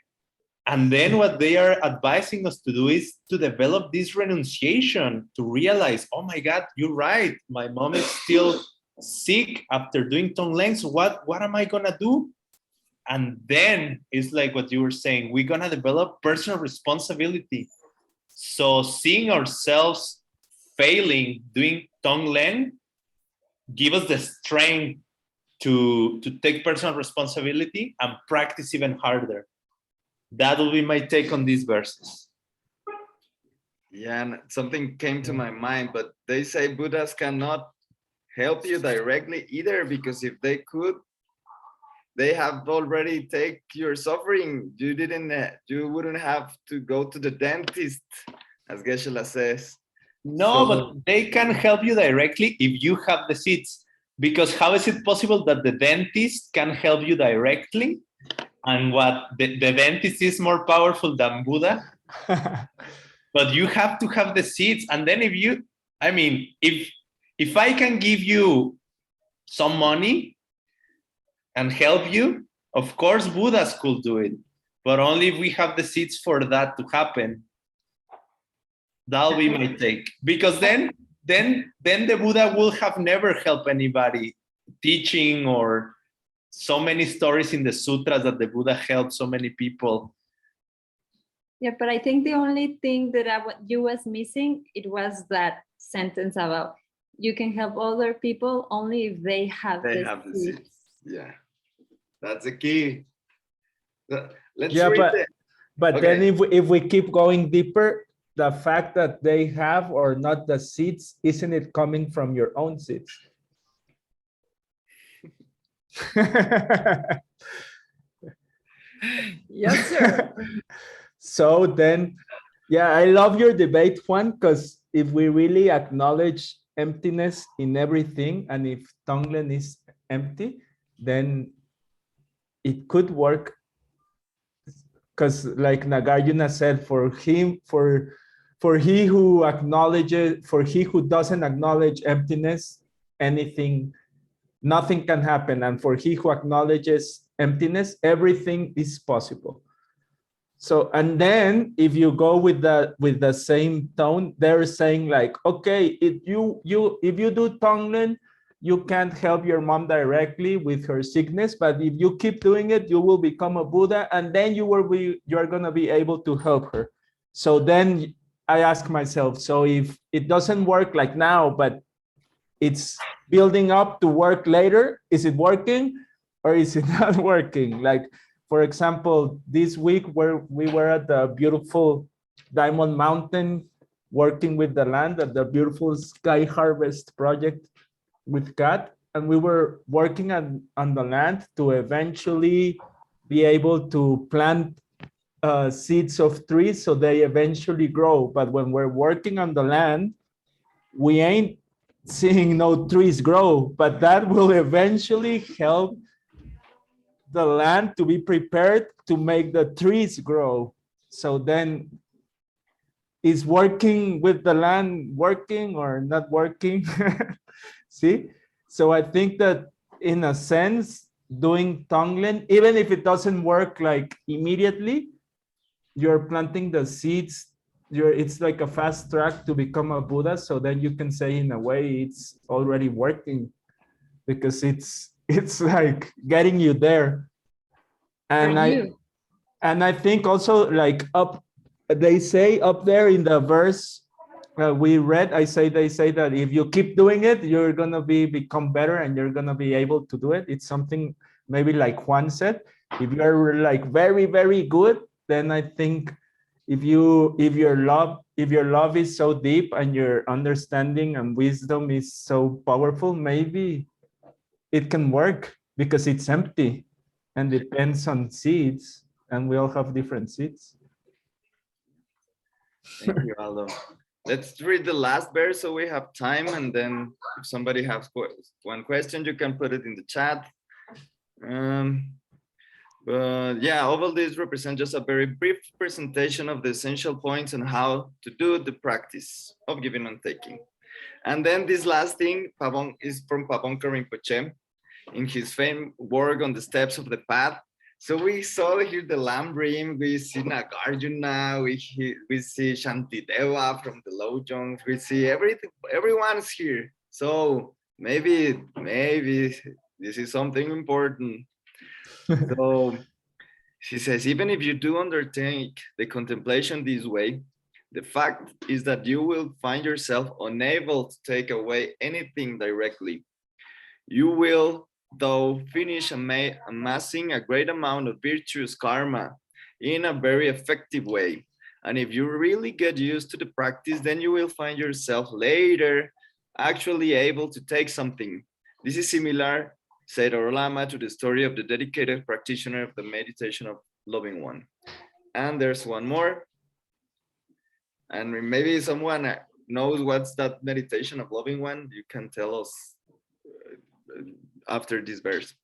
And then what they are advising us to do is to develop this renunciation, to realize, oh my God, you're right. My mom is still sick after doing Tong Len. So what am I gonna do? And then it's like what you were saying, we're gonna develop personal responsibility. So seeing ourselves failing doing Tong Len give us the strength to take personal responsibility and practice even harder. That will be my take on these verses. Yeah, and something came to my mind, but they say Buddhas cannot help you directly either, because if they could, they have already take your suffering. You wouldn't have to go to the dentist, as Geshe-la says. No, So- but they can help you directly if you have the seeds. Because how is it possible that the dentist can help you directly? And what the dentist is more powerful than Buddha? But you have to have the seeds. And then if I can give you some money and help you, of course Buddhas could do it. But only if we have the seeds for that to happen. That'll be my take. Because then the Buddha will have never helped anybody teaching, or so many stories in the sutras that the Buddha helped so many people. Yeah, but I think the only thing that you was missing, it was that sentence about you can help other people only if they have They the have the seeds. seeds. Yeah, that's the key. Let's Yeah, read but Okay. then if we keep going deeper, the fact that they have or not the seeds, isn't it coming from your own seeds? Yes, sir. So then, yeah, I love your debate, Juan, because if we really acknowledge emptiness in everything, and if Tong Len is empty, then it could work. Because like Nagarjuna said, for he who doesn't acknowledge emptiness, nothing can happen. And for he who acknowledges emptiness, everything is possible. So, and then if you go with the same tone, they're saying like, okay, if you do Tong Len, you can't help your mom directly with her sickness, but if you keep doing it, you will become a Buddha, and then you're gonna be able to help her. So then I ask myself, so if it doesn't work like now, but it's building up to work later, is it working or is it not working? Like, for example, this week where we were at the beautiful Diamond Mountain, working with the land at the beautiful Sky Harvest project with Kat, and we were working on the land to eventually be able to plant seeds of trees so they eventually grow. But when we're working on the land, we ain't seeing no trees grow, but that will eventually help the land to be prepared to make the trees grow. So then is working with the land working or not working? See? So I think that in a sense, doing Tong Len, even if it doesn't work like immediately, you're planting the seeds. It's like a fast track to become a Buddha. So then you can say in a way it's already working, because it's like getting you there. And I think also like they say up there in the verse we read, they say that if you keep doing it, you're gonna become better and you're gonna be able to do it. It's something maybe like Juan said, if you're like very, very good, then I think if your love if your love is so deep and your understanding and wisdom is so powerful, maybe it can work because it's empty and depends on seeds, and we all have different seeds. Thank you, Aldo. Let's read the last verse so we have time, and then if somebody has one question, you can put it in the chat. But yeah, all this represents just a very brief presentation of the essential points on how to do the practice of giving and taking. And then this last thing, Pabon, is from Pabon Rinpoche in his famous work on the steps of the path. So we saw here the Lambrim, we see Nagarjuna, we see Shantideva from the Lojongs, we see everyone's here. So maybe this is something important. So she says, even if you do undertake the contemplation this way, the fact is that you will find yourself unable to take away anything directly. You will, though, finish amassing a great amount of virtuous karma in a very effective way. And if you really get used to the practice, then you will find yourself later actually able to take something. This is similar, said Orlama, to the story of the dedicated practitioner of the meditation of loving one. And there's one more. And maybe someone knows what's that meditation of loving one. You can tell us after this verse.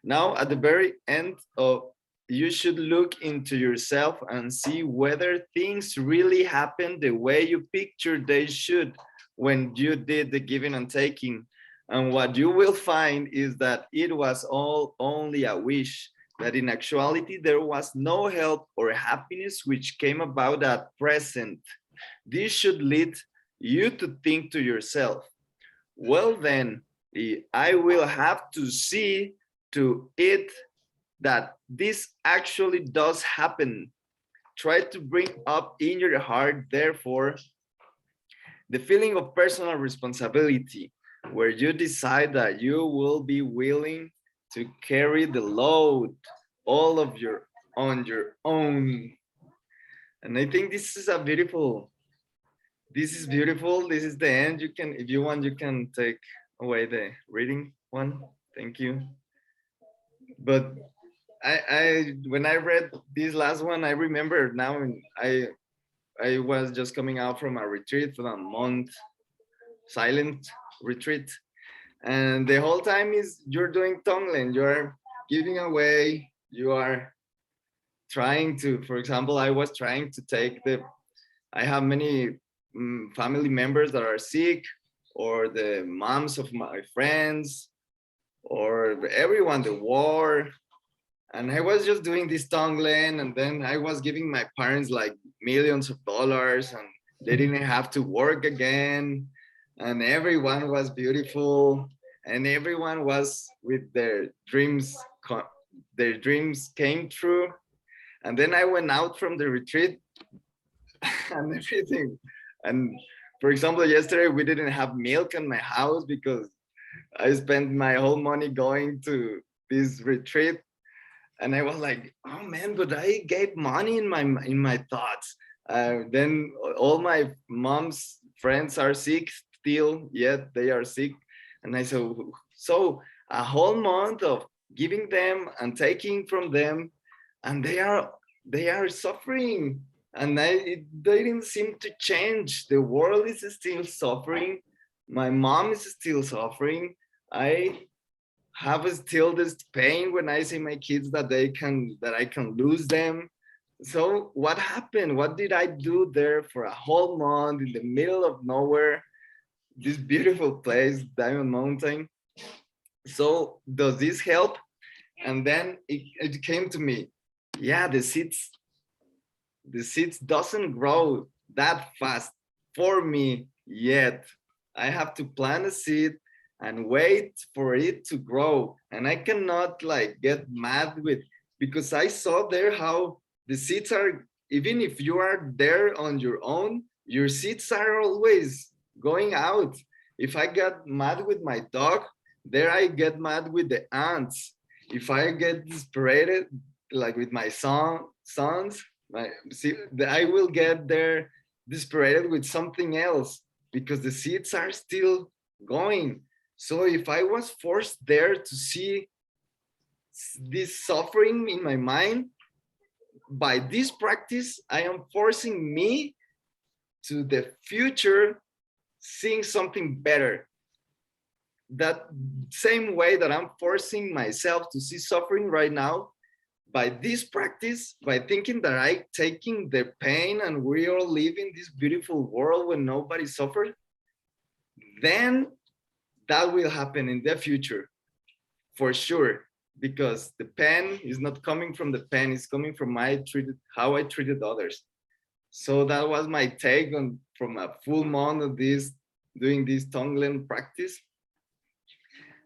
Now, at the very end of, you should look into yourself and see whether things really happen the way you pictured they should when you did the giving and taking. And what you will find is that it was all only a wish, that in actuality there was no help or happiness which came about at present. This should lead you to think to yourself, well then, I will have to see to it that this actually does happen. Try to bring up in your heart, therefore, the feeling of personal responsibility, where you decide that you will be willing to carry the load all of on your own. And I think this is beautiful. This is the end. You can, if you want, you can take away the reading one. Thank you. But when I read this last one, I remember now I was just coming out from a retreat for a month, silent retreat. And the whole time is you're doing Tong Len, you're giving away, you are trying to, for example, I was trying to take I have many family members that are sick, or the moms of my friends, or everyone, the war. And I was just doing this Tong Len, and then I was giving my parents like millions of dollars, and they didn't have to work again. And everyone was beautiful, and everyone was with their dreams came true. And then I went out from the retreat and everything. And for example, yesterday we didn't have milk in my house because I spent my whole money going to this retreat. And I was like, oh man, but I gave money in my thoughts. Then all my mom's friends are sick still, yet they are sick. And I said, so a whole month of giving them and taking from them, and they are suffering. And they didn't seem to change. The world is still suffering. My mom is still suffering. I have still this pain when I see my kids that I can lose them. So what happened? What did I do there for a whole month in the middle of nowhere? This beautiful place, Diamond Mountain. So does this help? And then it came to me. Yeah, the seeds doesn't grow that fast for me yet. I have to plant a seed and wait for it to grow. And I cannot like get mad because I saw there how the seeds are, even if you are there on your own, your seeds are always going out. If I get mad with my dog, there I get mad with the ants. If I get inspired, like with my sons, I will get there desperate with something else because the seeds are still going. So if I was forced there to see this suffering in my mind, by this practice, I am forcing me to the future seeing something better. That same way that I'm forcing myself to see suffering right now, by this practice, by thinking that I'm taking the pain and we all live in this beautiful world where nobody suffers, then that will happen in the future for sure, because the pain is not coming from the pain, it's coming from how I treated others. So that was my take on from a full month of this, doing this Tong Len practice,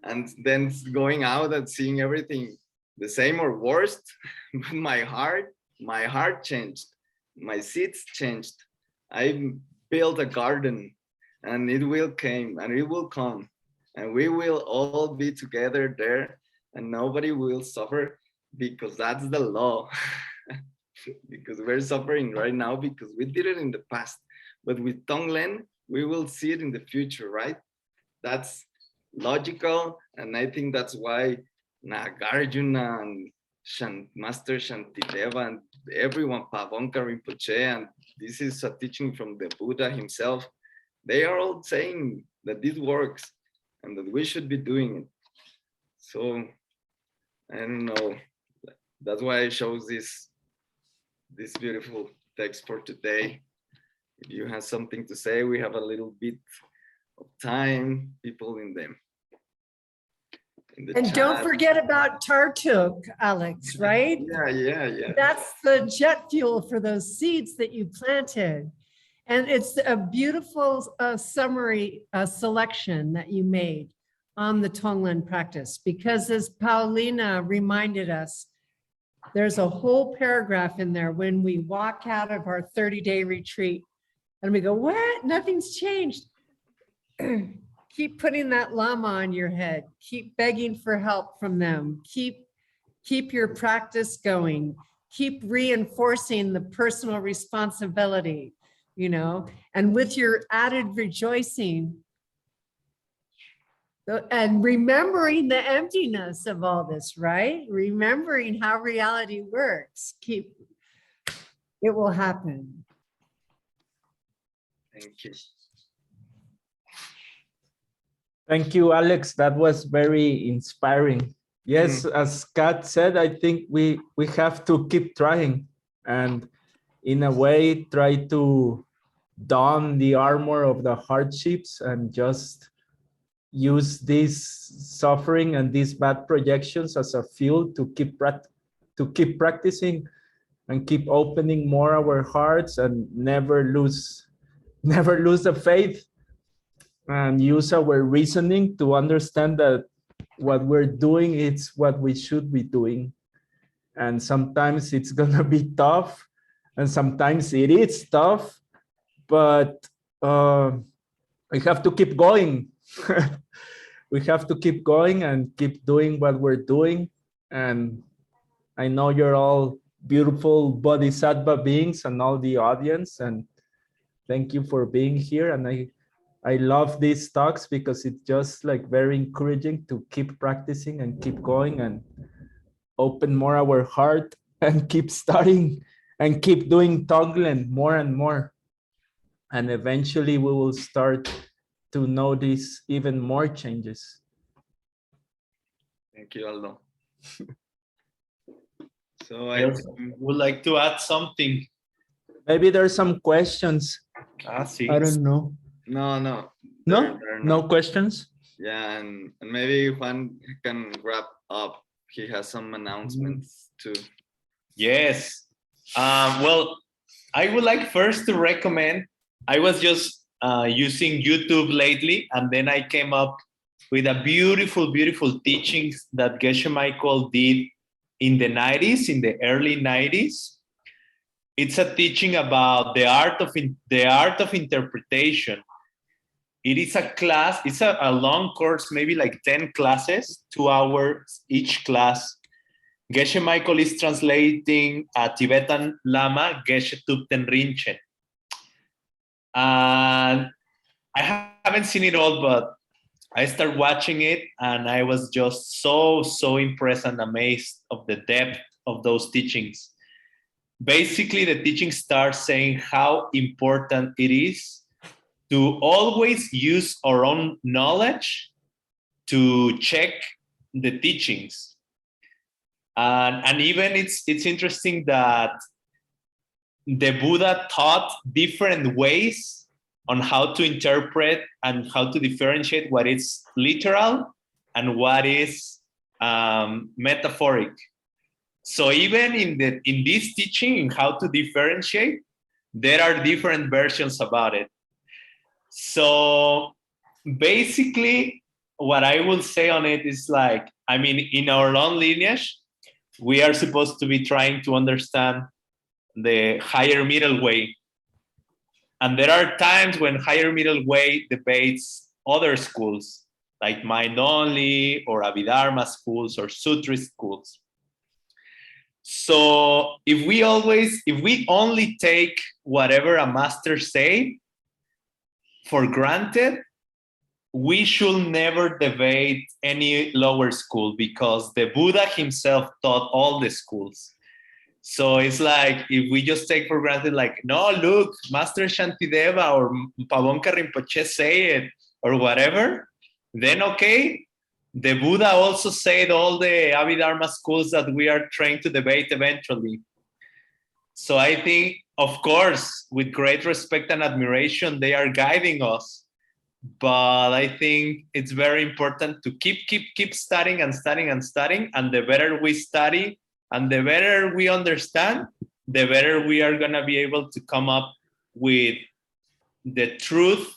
and then going out and seeing everything the same or worse. But my heart changed, my seeds changed. I built a garden, and it will come and it will come, and we will all be together there, and nobody will suffer, because that's the law. Because we're suffering right now because we did it in the past, but with Tong Len we will see it in the future, right? That's logical, and I think that's why Nagarjuna and Master Shantideva and everyone, Pavonka Rinpoche, and this is a teaching from the Buddha himself, they are all saying that this works and that we should be doing it. So I don't know, that's why I chose this beautiful text for today. If you have something to say, we have a little bit of time, people in the And don't chat. forget about Tartuk, Alex, right? Yeah. That's the jet fuel for those seeds that you planted. And it's a beautiful summary selection that you made on the Tong Len practice, because as Paulina reminded us, there's a whole paragraph in there when we walk out of our 30-day retreat and we go, what? Nothing's changed. Keep putting that Lama on your head. Keep begging for help from them. Keep your practice going. Keep reinforcing the personal responsibility, and with your added rejoicing and remembering the emptiness of all this, right? Remembering how reality works. It will happen. Thank you. Thank you, Alex. That was very inspiring. Yes, as Kat said, I think we have to keep trying and in a way try to don the armor of the hardships and just use this suffering and these bad projections as a fuel to keep practicing and keep opening more our hearts and never lose the faith, and use our reasoning to understand that what we're doing is what we should be doing. And sometimes it's gonna be tough, and sometimes it is tough, but we have to keep going. We have to keep going and keep doing what we're doing. And I know you're all beautiful bodhisattva beings and all the audience, and thank you for being here. And I love these talks because it's just like very encouraging to keep practicing and keep going and open more our heart and keep studying and keep doing Tong Len more and more. And eventually we will start to notice even more changes. Thank you, Aldo. So I would like to add something. Maybe there's some questions. Sí. I don't know. No. No? There are No questions? Yeah, and maybe Juan can wrap up. He has some announcements too. Yes. Well, I would like first to recommend, I was just using YouTube lately, and then I came up with a beautiful, beautiful teachings that Geshe Michael did in the 90s, in the early 90s. It's a teaching about the art of interpretation. It is a class, it's a long course, maybe like 10 classes, 2 hours each class. Geshe Michael is translating a Tibetan Lama, Geshe Tupten Rinchen. And I haven't seen it all, but I started watching it and I was just so impressed and amazed of the depth of those teachings. Basically, the teaching starts saying how important it is to always use our own knowledge to check the teachings. And even it's interesting that the Buddha taught different ways on how to interpret and how to differentiate what is literal and what is metaphoric. So even in this teaching, how to differentiate, there are different versions about it. So basically, what I will say on it is like, I mean, in our own lineage, we are supposed to be trying to understand the higher middle way. And there are times when higher middle way debates other schools, like mind only or Abhidharma schools or Sutrist schools. So if we only take whatever a master say for granted, we should never debate any lower school because the Buddha himself taught all the schools. So it's like, if we just take for granted, like, no, look, Master Shantideva or Pavonka Rinpoche say it or whatever, then okay, the Buddha also said all the Abhidharma schools that we are trying to debate eventually. So I think, of course, with great respect and admiration, they are guiding us. But I think it's very important to keep studying and studying and studying. And the better we study and the better we understand, the better we are going to be able to come up with the truth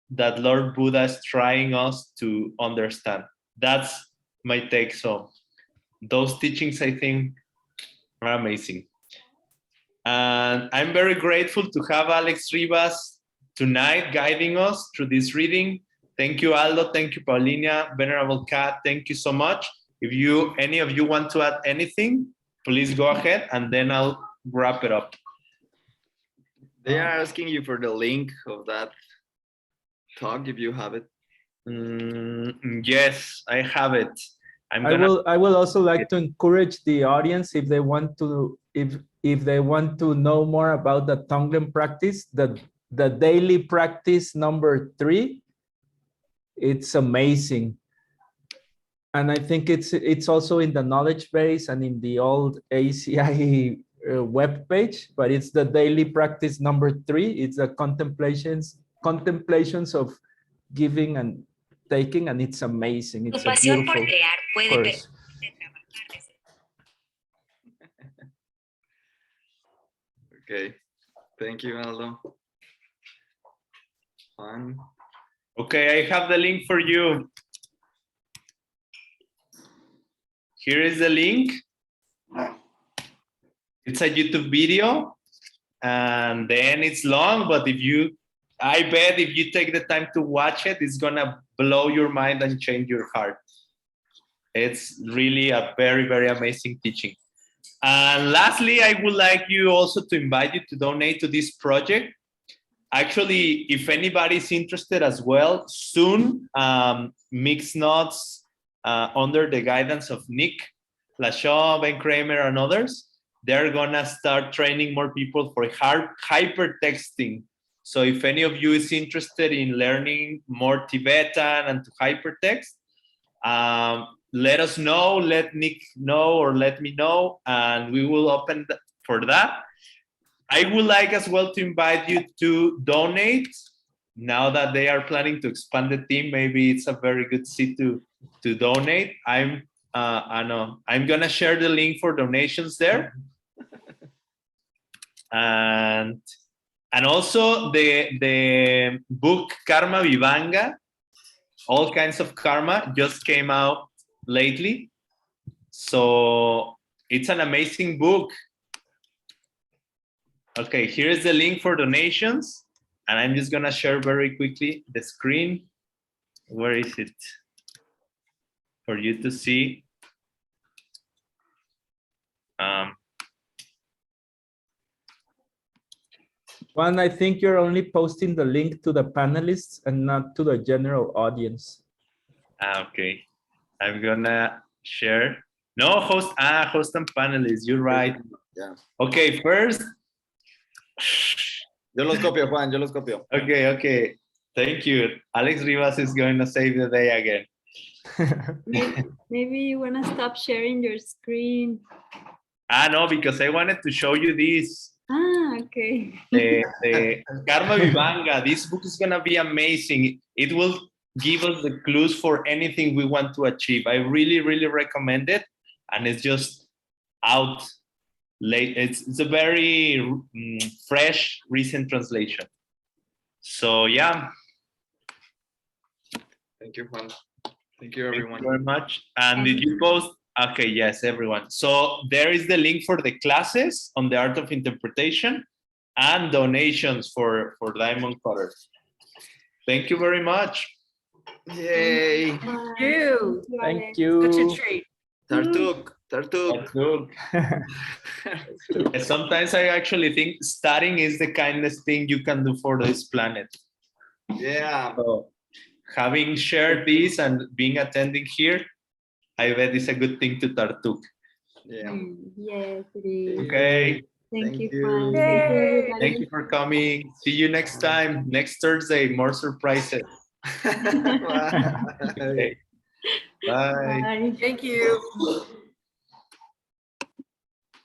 that Lord Buddha is trying us to understand. That's my take. So those teachings, I think, are amazing. And I'm very grateful to have Alex Rivas tonight guiding us through this reading. Thank you, Aldo. Thank you, Paulina. Venerable Kat, thank you so much. If any of you want to add anything, please go ahead and then I'll wrap it up. They are asking you for the link of that talk, if you have it. Yes, I have it. I will also like to encourage the audience, if they want to, if they want to know more about the Tong Len practice, the daily practice number 3, it's amazing. And I think it's also in the knowledge base and in the old ACI web page, but it's the daily practice number 3. It's the contemplations of giving and taking, and it's amazing. It's a beautiful course. Okay, thank you, Aldo. Fun. Okay, I have the link for you. Here is the link. It's a YouTube video, and then it's long, but I bet if you take the time to watch it, it's gonna blow your mind and change your heart. It's really a very, very amazing teaching. And lastly, I would like you also to invite you to donate to this project. Actually, if anybody is interested as well, soon, Mixed Nuts, under the guidance of Nick Lachaux, Ben Kramer, and others, they're gonna start training more people for hypertexting. So if any of you is interested in learning more Tibetan and to hypertext, let us know, let Nick know, or let me know, and we will open for that. I would like as well to invite you to donate. Now that they are planning to expand the team, maybe it's a very good seat to donate. I'm gonna share the link for donations there. And also the book Karma Vivanga, All Kinds of Karma, just came out lately. So it's an amazing book. Okay, here's the link for donations. And I'm just gonna share very quickly the screen. Where is it? For you to see. Juan, I think you're only posting the link to the panelists and not to the general audience. Okay, I'm gonna share. No, host and panelists, you're right. Yeah. Okay, first. Yo los copio, Juan, yo los copio. Okay. Thank you. Alex Rivas is going to save the day again. Maybe you wanna stop sharing your screen. No, because I wanted to show you this. Okay. The Karma Vivanga. This book is gonna be amazing. It will give us the clues for anything we want to achieve. I really, really recommend it. And it's just out late. It's a very fresh, recent translation. So yeah. Thank you, Juan. Thank you, Thank everyone. you very much. And did you post? Okay, yes, everyone. So there is the link for the classes on the art of interpretation and donations for Diamond Cutter. Thank you very much. Yay. Bye. You. Thank Alex. Such a you. treat. Tartuk. Sometimes I actually think studying is the kindest thing you can do for this planet. Yeah. So having shared this and being attending here, I bet it's a good thing to Tartuk. Yeah. Yes, it is. Okay. Thank you, Thank you. Juan. Yay. Thank you, everybody. Thank you for coming. See you next time. Next Thursday, more surprises. Bye. Okay. Bye. Bye. Thank you.